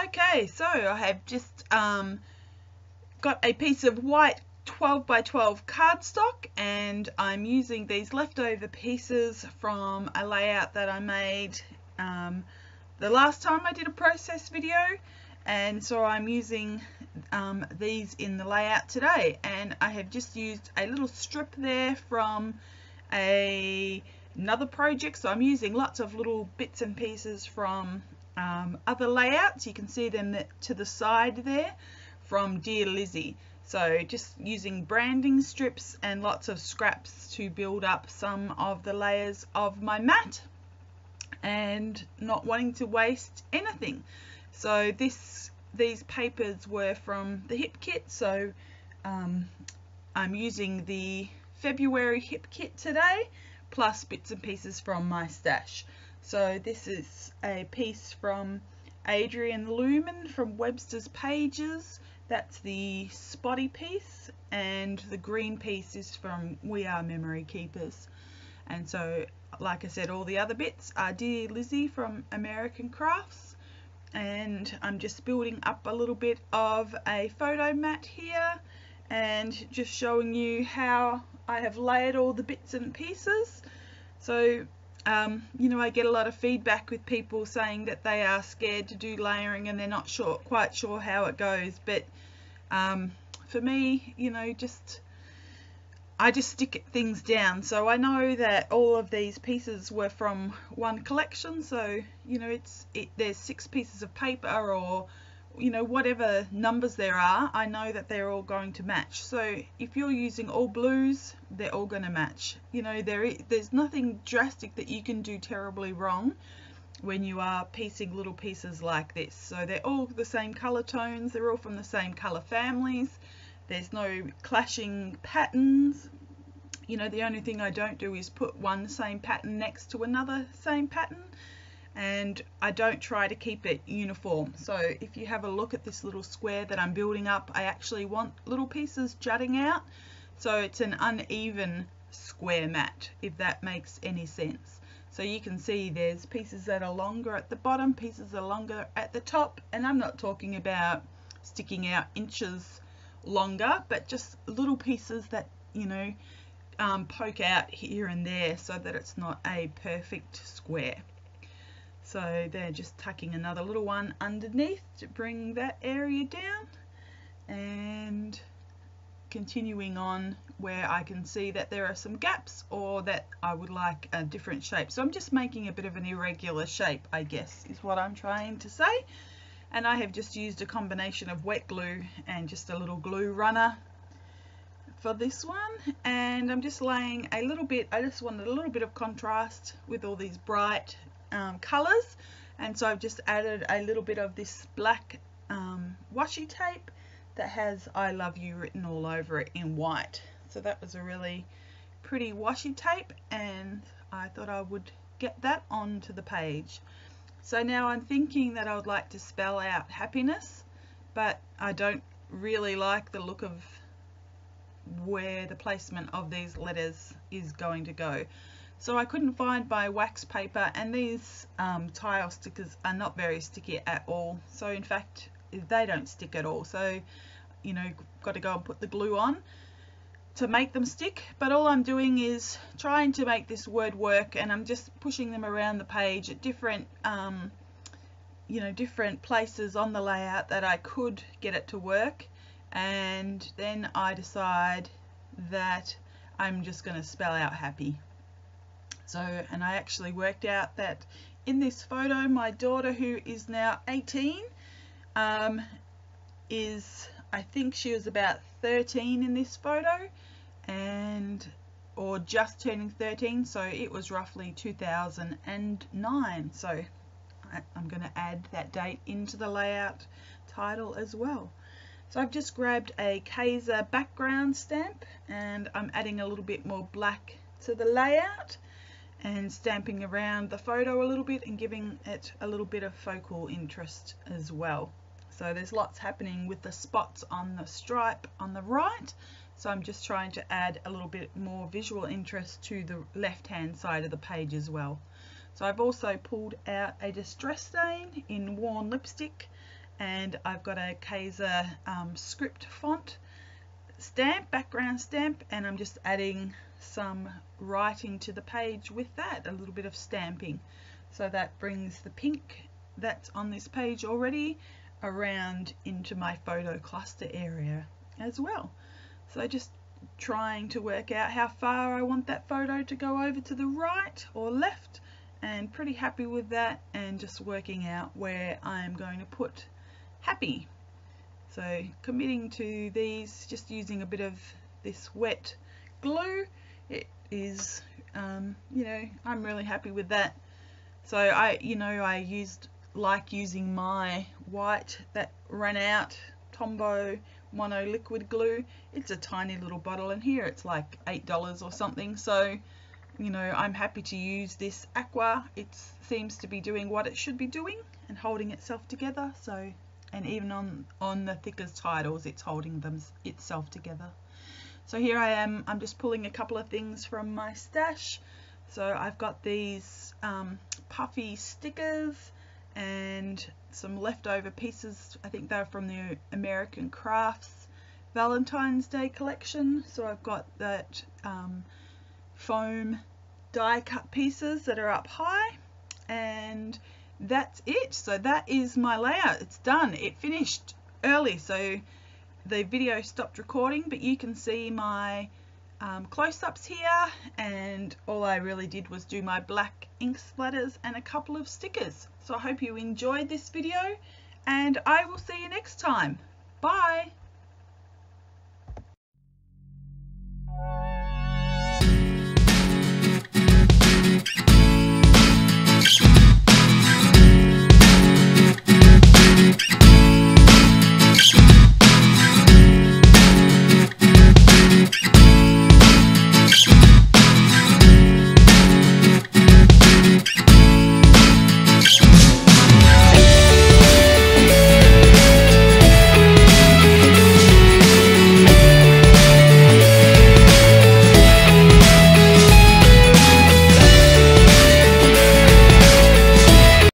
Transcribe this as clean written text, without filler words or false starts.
Okay, so I have just got a piece of white 12 by 12 cardstock, and I'm using these leftover pieces from a layout that I made the last time I did a process video, and so I'm using these in the layout today. And I have just used a little strip there from another project, so I'm using lots of little bits and pieces from other layouts. You can see them to the side there from Dear Lizzie. So just using branding strips and lots of scraps to build up some of the layers of my mat, and not wanting to waste anything. So these papers were from the hip kit, so I'm using the February hip kit today, plus bits and pieces from my stash. So this is a piece from Adrian Lumen from Websters Pages. That's the spotty piece, and the green piece is from We Are Memory Keepers. And so, like I said, all the other bits are Dear Lizzie from American Crafts. And I'm just building up a little bit of a photo mat here, and just showing you how I have layered all the bits and pieces. So you know, I get a lot of feedback with people saying that they are scared to do layering and they're not quite sure how it goes. But for me, you know, I just stick things down. So I know that all of these pieces were from one collection, so you know, there's 6 pieces of paper, or you know, whatever numbers there are, I know that they're all going to match. So if you're using all blues, they're all going to match. You know, there's nothing drastic that you can do terribly wrong when you are piecing little pieces like this. So they're all the same color tones, they're all from the same color families, there's no clashing patterns. You know, the only thing I don't do is put one same pattern next to another same pattern, and I don't try to keep it uniform. So if you have a look at this little square that I'm building up, I actually want little pieces jutting out, so it's an uneven square mat, if that makes any sense. So you can see there's pieces that are longer at the bottom, pieces are longer at the top, and I'm not talking about sticking out inches longer, but just little pieces that, you know, poke out here and there so that it's not a perfect square. So they're just tucking another little one underneath to bring that area down, and continuing on where I can see that there are some gaps, or that I would like a different shape. So I'm just making a bit of an irregular shape, I guess, is what I'm trying to say. And I have just used a combination of wet glue and just a little glue runner for this one, and I'm just laying a little bit. I just wanted a little bit of contrast with all these bright colors, and so I've just added a little bit of this black washi tape that has I love you written all over it in white. So that was a really pretty washi tape, and I thought I would get that onto the page. So now I'm thinking that I would like to spell out happiness, but I don't really like the look of where the placement of these letters is going to go. So I couldn't find my wax paper, and these tile stickers are not very sticky at all. So in fact, they don't stick at all. So, you know, got to go and put the glue on to make them stick. But all I'm doing is trying to make this word work, and I'm just pushing them around the page at different, you know, different places on the layout that I could get it to work. And then I decide that I'm just going to spell out happy. So, and I actually worked out that in this photo, my daughter, who is now 18, I think she was about 13 in this photo, or just turning 13, so it was roughly 2009. So I'm going to add that date into the layout title as well. So I've just grabbed a Kaiser background stamp, and I'm adding a little bit more black to the layout and stamping around the photo a little bit and giving it a little bit of focal interest as well. So there's lots happening with the spots on the stripe on the right, so I'm just trying to add a little bit more visual interest to the left hand side of the page as well. So I've also pulled out a distress stain in worn lipstick and I've got a Kaiser script font stamp, background stamp, and I'm just adding some writing to the page with that, a little bit of stamping. So that brings the pink that's on this page already around into my photo cluster area as well. So just trying to work out how far I want that photo to go over to the right or left, and pretty happy with that, and just working out where I am going to put happy. So committing to these, just using a bit of this wet glue. It is, you know, I'm really happy with that. So I like using my white that ran out Tombow mono liquid glue. It's a tiny little bottle, and here it's like $8 or something. So, you know, I'm happy to use this aqua. It seems to be doing what it should be doing and holding itself together. So, and even on the thickest titles, it's holding itself together. So here I am, I'm just pulling a couple of things from my stash. So I've got these puffy stickers and some leftover pieces. I think they're from the American Crafts Valentine's Day collection. So I've got that foam die cut pieces that are up high, and that's it. So that is my layout. It's done. It finished early, so the video stopped recording, but you can see my close-ups here, and all I really did was do my black ink splatters and a couple of stickers. So I hope you enjoyed this video, and I will see you next time. Bye.